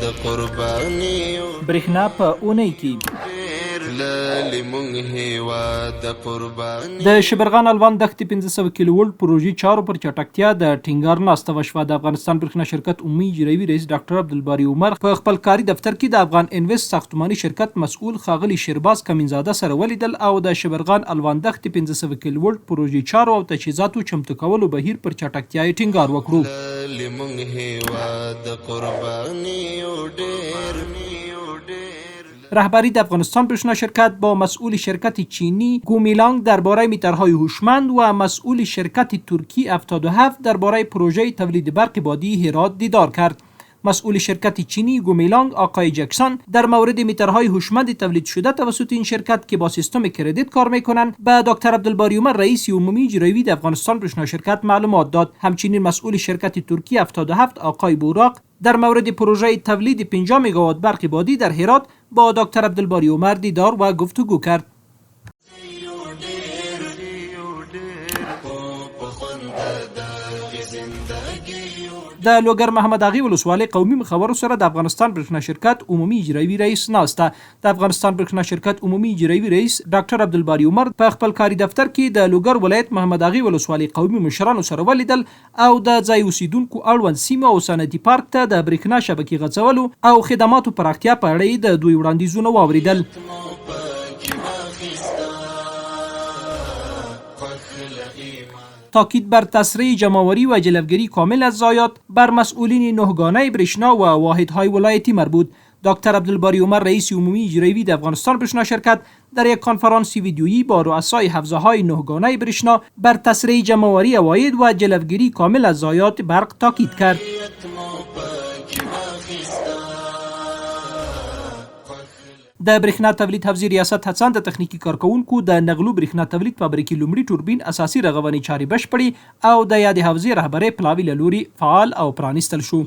د قرباني برېښنا په اونۍ کې لالي مونږ هیواد د قرباني د شبرغان الوان دښتې 1500 کیلو ولټ پروژې چارو پر چټکتیا د ټینګار ناسته وشوه. د افغانستان برېښنا شرکت عمومي اجرایي رئیس ډاکټر عبدالباري عمر په خپل کاري دفتر کې د افغان انویسټ ساختماني شرکت مسؤل ښاغلي شیرباز کمینزاده سره ولیدل او د شبرغان الوان دښتې 1500 کیلو ولټ پروژې چارو او تجهیزاتو چمتو کولو بهیر پر چټکتیا یې ټینګار وکړو. لالي مونږ هیواد د قرباني ډېر رهبری د افغانستان برېښنا شرکت با مسئول شرکت چینی گومیلانگ درباره میترهای هوشمند و مسئول شرکت ترکی 77 درباره پروژه تولید برق بادی هرات دیدار کرد. مسئول شرکت چینی گومیلانگ آقای جکسان در مورد میترهای هوشمند تولید شده توسط این شرکت که با سیستم کردیت کار میکنند به دکتر عبدالباری عمر رئیس عمومی اجرایی د افغانستان برېښنا شرکت معلومات داد. همچنین مسئول شرکت ترکی 77 آقای بوراق در مورد پروژه تولید 50 مگاوات برق بادی در هرات با دکتر عبدالباری عمر دیدار و گفتگو کرد. د لوګر محمد اغي ولسوالۍ قومي مخورو سره د افغانستان برېښنا شرکت عمومي اجرایي رئیس ناسته. د افغانستان برېښنا شرکت عمومي اجرایي رئیس ډاکټر عبدالباري عمر په خپل کاري دفتر کې د لوګر ولایت محمد اغي ولسوالۍ قومي مشرانو سره ولیدل او د ځای اوسیدونکو اړوند سیمه او صنعتي پارک ته د برېښنا شبکې غځولو او خدماتو پراختیا په اړه د دوی وړاندیزونه واوریدل. تاکید بر تسریع جمع‌آوری و جلوگیری کامل از ضایعات بر مسئولین نهگانه برېښنا و واحدهای ولایتی مربوط. دکتر عبدالباری عمر رئیس عمومی اجرایی د افغانستان برېښنا شرکت در یک کنفرانس ویدیویی با رؤسای حوزه‌های نهگانه برېښنا بر تسریع جمع‌آوری عواید و جلوگیری کامل از ضایعات برق تاکید کرد. د برېښنا تولید حوزې ریاست هڅاند د تخنیکی کارکونکو د نغلو برېښنا تولید فابریکې لومړي توربین اساسي رغونې چارې بشپړې او د یادې حوزې رهبرۍ پلاوي له لوري فعال او پرانیستل شو.